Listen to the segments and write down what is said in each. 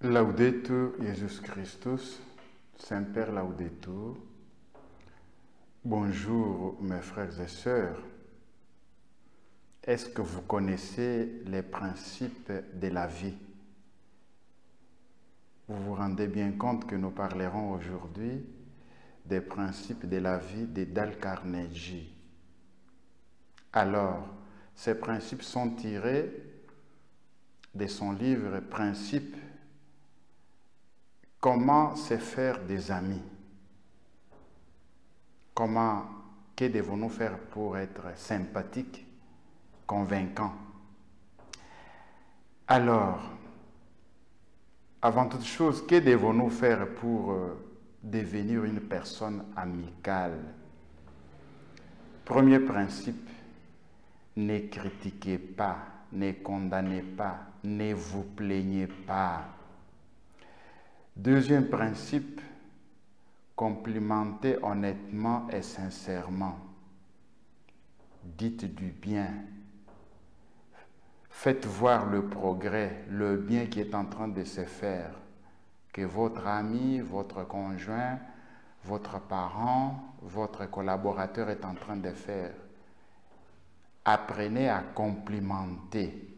Laudetur Jesus Christus, Semper Laudetur. Bonjour mes frères et sœurs. Est-ce que vous connaissez les principes de la vie? Vous vous rendez bien compte que nous parlerons aujourd'hui des principes de la vie de Dale Carnegie. Alors, ces principes sont tirés de son livre « Principes ». Comment se faire des amis? Que devons-nous faire pour être sympathiques, convaincants? Alors, avant toute chose, que devons-nous faire pour devenir une personne amicale? Premier principe, ne critiquez pas, ne condamnez pas, ne vous plaignez pas. Deuxième principe, complimentez honnêtement et sincèrement. Dites du bien. Faites voir le progrès, le bien qui est en train de se faire, que votre ami, votre conjoint, votre parent, votre collaborateur est en train de faire. Apprenez à complimenter.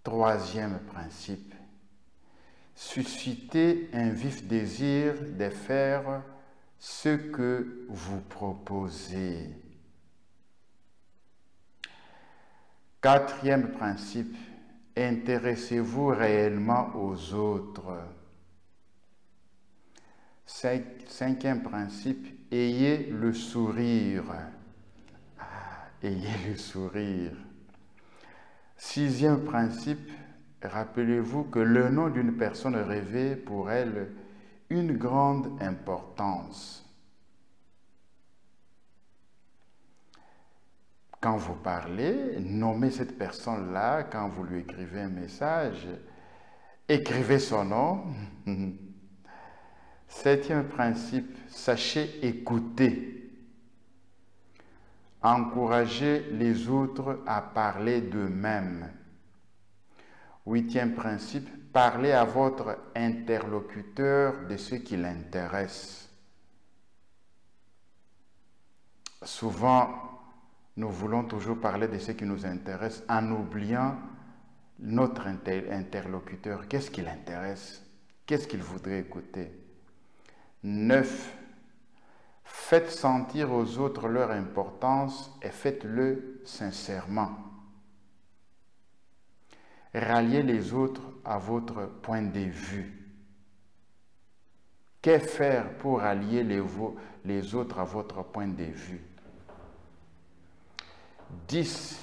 Troisième principe, suscitez un vif désir de faire ce que vous proposez. Quatrième principe, intéressez-vous réellement aux autres. Cinquième principe, ayez le sourire. Ayez le sourire. Sixième principe, rappelez-vous que le nom d'une personne revêt pour elle une grande importance. Quand vous parlez, nommez cette personne-là. Quand vous lui écrivez un message, écrivez son nom. Septième principe, sachez écouter. Encouragez les autres à parler d'eux-mêmes. Huitième principe, parlez à votre interlocuteur de ce qui l'intéresse. Souvent, nous voulons toujours parler de ce qui nous intéresse en oubliant notre interlocuteur. Qu'est-ce qui l'intéresse? Qu'est-ce qu'il voudrait écouter? 9. Faites sentir aux autres leur importance et faites-le sincèrement. Ralliez les autres à votre point de vue. Que faire pour rallier les autres à votre point de vue? 10.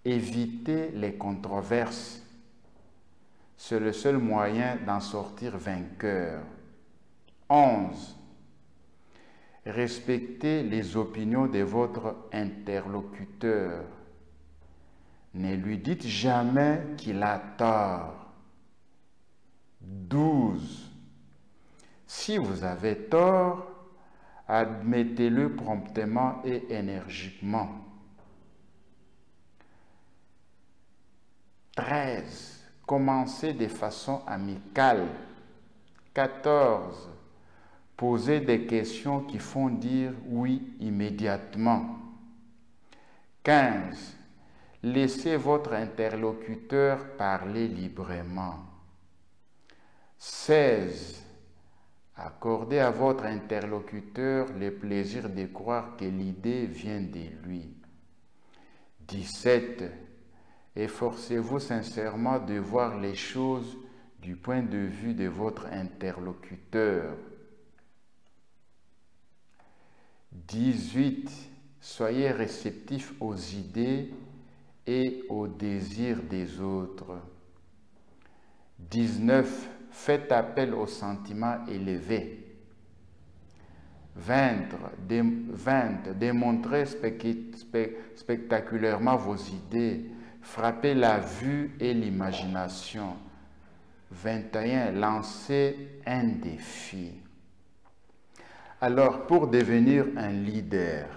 Évitez les controverses. C'est le seul moyen d'en sortir vainqueur. 11. Respectez les opinions de votre interlocuteur. Ne lui dites jamais qu'il a tort. 12. Si vous avez tort, admettez-le promptement et énergiquement. 13. Commencez de façon amicale. 14. Posez des questions qui font dire oui immédiatement. 15. Laissez votre interlocuteur parler librement. 16. Accordez à votre interlocuteur le plaisir de croire que l'idée vient de lui. 17. Efforcez-vous sincèrement de voir les choses du point de vue de votre interlocuteur. 18. Soyez réceptifs aux idées et aux désirs des autres. 19. Faites appel aux sentiments élevés. 20. Démontrez spectaculairement vos idées. Frappez la vue et l'imagination. 21. Lancez un défi. Alors, pour devenir un leader,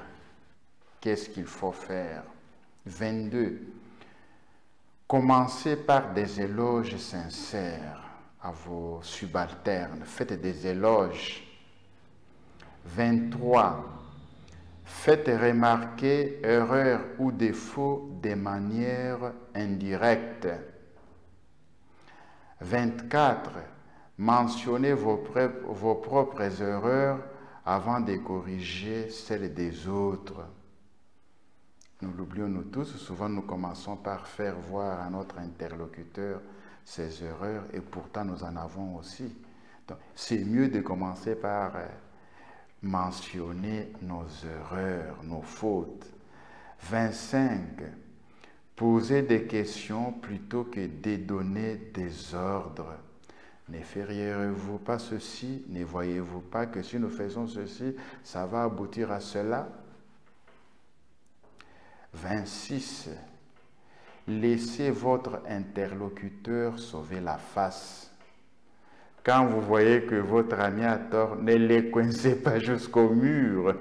qu'est-ce qu'il faut faire? 22. Commencez par des éloges sincères à vos subalternes. Faites des éloges. 23. Faites remarquer erreurs ou défauts de manière indirecte. 24. Mentionnez vos propres erreurs avant de corriger celles des autres. Nous l'oublions nous tous, souvent nous commençons par faire voir à notre interlocuteur ses erreurs et pourtant nous en avons aussi. C'est mieux de commencer par mentionner nos erreurs, nos fautes. 25. Posez des questions plutôt que de donner des ordres. Ne feriez-vous pas ceci? Ne voyez-vous pas que si nous faisons ceci, ça va aboutir à cela? 26. Laissez votre interlocuteur sauver la face. Quand vous voyez que votre ami a tort, ne les coincez pas jusqu'au mur.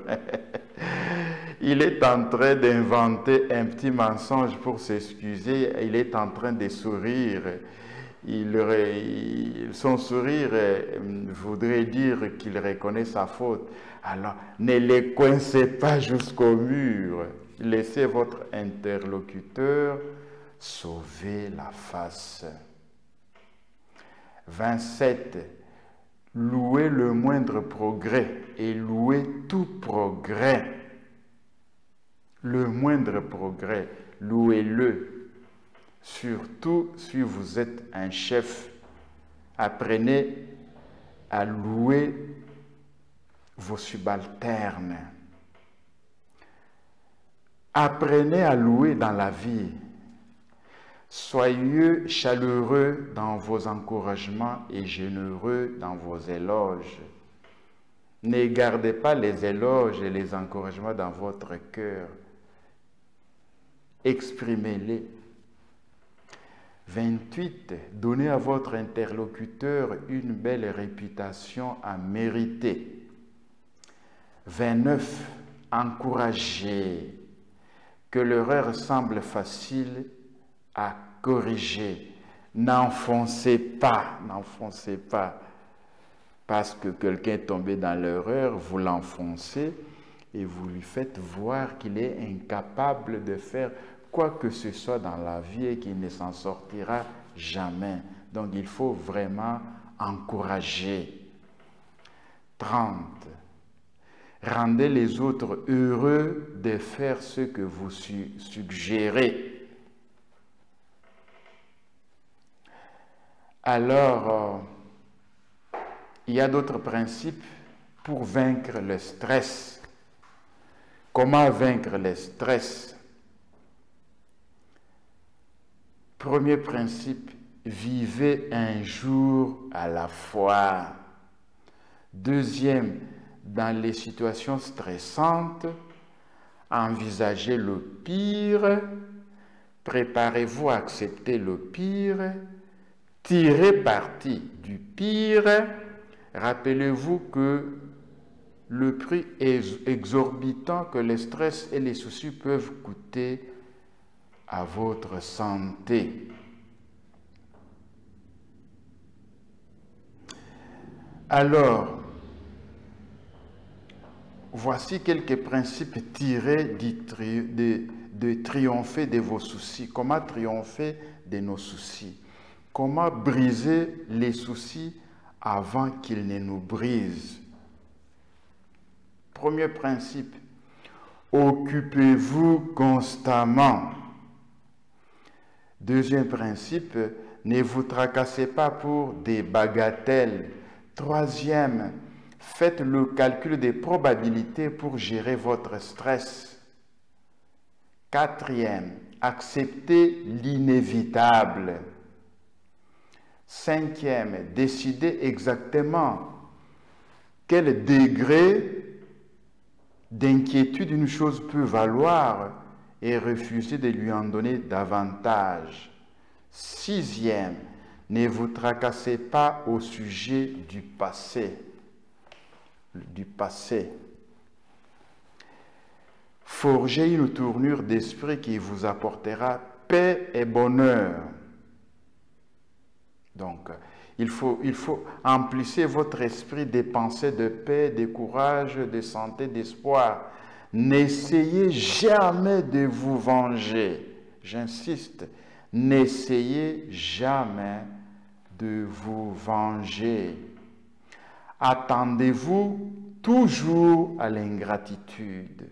Il est en train d'inventer un petit mensonge pour s'excuser. Il est en train de sourire. Son sourire voudrait dire qu'il reconnaît sa faute. Alors, ne les coincez pas jusqu'au mur. Laissez votre interlocuteur sauver la face. 27. Louez le moindre progrès et louez tout progrès. Le moindre progrès, louez-le. Surtout si vous êtes un chef, apprenez à louer vos subalternes. Apprenez à louer dans la vie. Soyez chaleureux dans vos encouragements et généreux dans vos éloges. Ne gardez pas les éloges et les encouragements dans votre cœur. Exprimez-les. 28. Donnez à votre interlocuteur une belle réputation à mériter. 29. Encouragez. Que l'erreur semble facile à corriger. N'enfoncez pas, n'enfoncez pas. Parce que quelqu'un est tombé dans l'erreur, vous l'enfoncez et vous lui faites voir qu'il est incapable de faire quoi que ce soit dans la vie et qu'il ne s'en sortira jamais. Donc il faut vraiment encourager. 30. Rendez les autres heureux de faire ce que vous suggérez. Alors, il y a d'autres principes pour vaincre le stress. Comment vaincre le stress? Premier principe, vivez un jour à la fois. Deuxième, dans les situations stressantes, envisagez le pire, préparez-vous à accepter le pire, tirez parti du pire. Rappelez-vous que le prix exorbitant que le stress et les soucis peuvent coûter à votre santé. Alors, voici quelques principes tirés de triompher de vos soucis. Comment triompher de nos soucis? Comment briser les soucis avant qu'ils ne nous brisent? Premier principe, occupez-vous constamment. Deuxième principe, ne vous tracassez pas pour des bagatelles. Troisième, faites le calcul des probabilités pour gérer votre stress. Quatrième, acceptez l'inévitable. Cinquième, décidez exactement quel degré d'inquiétude une chose peut valoir et refusez de lui en donner davantage. Sixième, ne vous tracassez pas au sujet du passé. Forgez une tournure d'esprit qui vous apportera paix et bonheur. Donc, il faut emplissez votre esprit des pensées de paix, de courage, de santé, d'espoir. N'essayez jamais de vous venger. J'insiste, n'essayez jamais de vous venger. Attendez-vous toujours à l'ingratitude.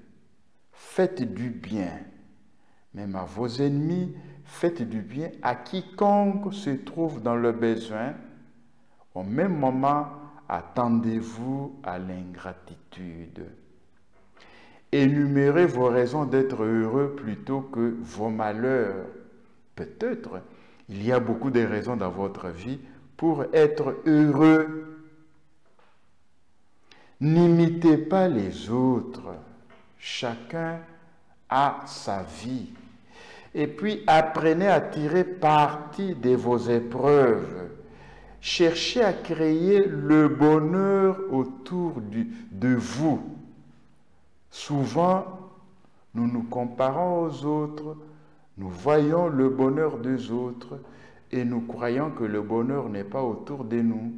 Faites du bien, même à vos ennemis, faites du bien à quiconque se trouve dans le besoin. Au même moment, attendez-vous à l'ingratitude. Énumérez vos raisons d'être heureux plutôt que vos malheurs. Peut-être, il y a beaucoup de raisons dans votre vie pour être heureux. N'imitez pas les autres. Chacun a sa vie. Et puis, apprenez à tirer parti de vos épreuves. Cherchez à créer le bonheur autour de vous. Souvent, nous nous comparons aux autres, nous voyons le bonheur des autres et nous croyons que le bonheur n'est pas autour de nous.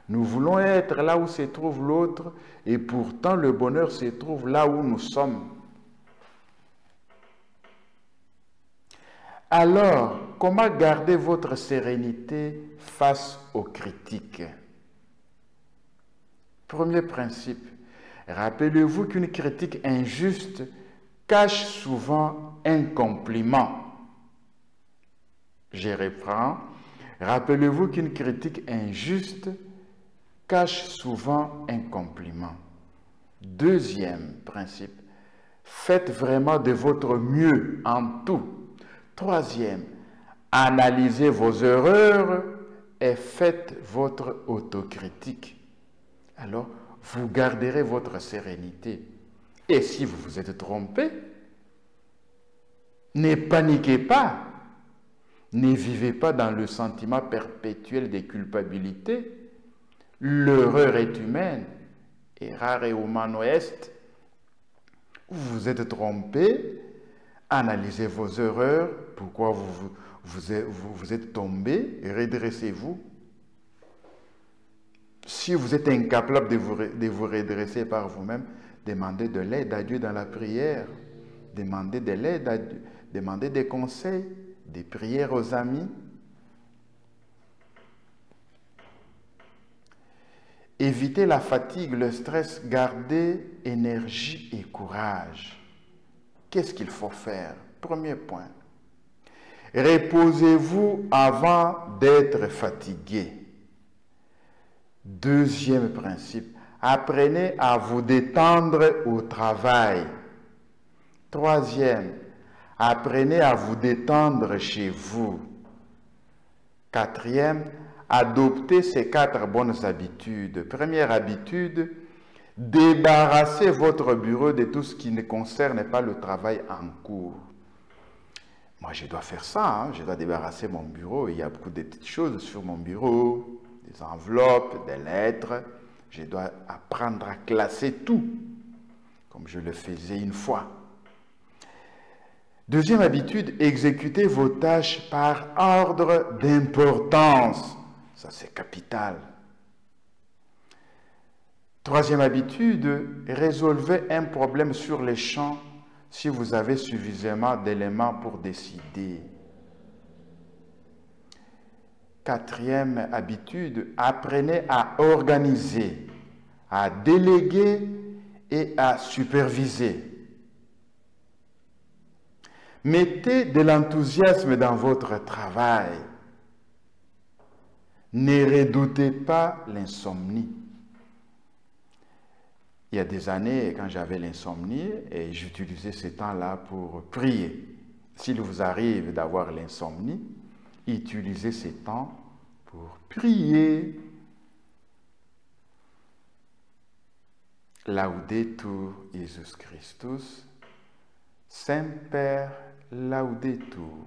Nous voulons être là où se trouve l'autre et pourtant le bonheur se trouve là où nous sommes. Alors, comment garder votre sérénité face aux critiques? Premier principe, rappelez-vous qu'une critique injuste cache souvent un compliment. Je reprends, rappelez-vous qu'une critique injuste cache souvent un compliment. Deuxième principe, faites vraiment de votre mieux en tout. Troisième, analysez vos erreurs et faites votre autocritique. Alors, vous garderez votre sérénité. Et si vous vous êtes trompé, ne paniquez pas. Ne vivez pas dans le sentiment perpétuel de culpabilité. L'erreur est humaine. Errare humano est. Vous vous êtes trompé. Analysez vos erreurs, pourquoi vous êtes tombé, redressez-vous. Si vous êtes incapable de vous redresser par vous-même, demandez de l'aide à Dieu dans la prière. Demandez de l'aide à Dieu, demandez des conseils, des prières aux amis. Évitez la fatigue, le stress, gardez énergie et courage. Qu'est-ce qu'il faut faire? Premier point. Reposez-vous avant d'être fatigué. Deuxième principe. Apprenez à vous détendre au travail. Troisième. Apprenez à vous détendre chez vous. Quatrième. Adoptez ces 4 bonnes habitudes. Première habitude. Débarrassez votre bureau de tout ce qui ne concerne pas le travail en cours. Moi, je dois faire ça, hein? Je dois débarrasser mon bureau. Il y a beaucoup de petites choses sur mon bureau, des enveloppes, des lettres. Je dois apprendre à classer tout, comme je le faisais une fois. Deuxième habitude, exécutez vos tâches par ordre d'importance. Ça, c'est capital. Troisième habitude, résolvez un problème sur les champs si vous avez suffisamment d'éléments pour décider. Quatrième habitude, apprenez à organiser, à déléguer et à superviser. Mettez de l'enthousiasme dans votre travail. Ne redoutez pas l'insomnie. Il y a des années, quand j'avais l'insomnie, et j'utilisais ce temps-là pour prier. S'il vous arrive d'avoir l'insomnie, utilisez ce temps pour prier. Laudetur Jesus Christus, Semper Laudetur.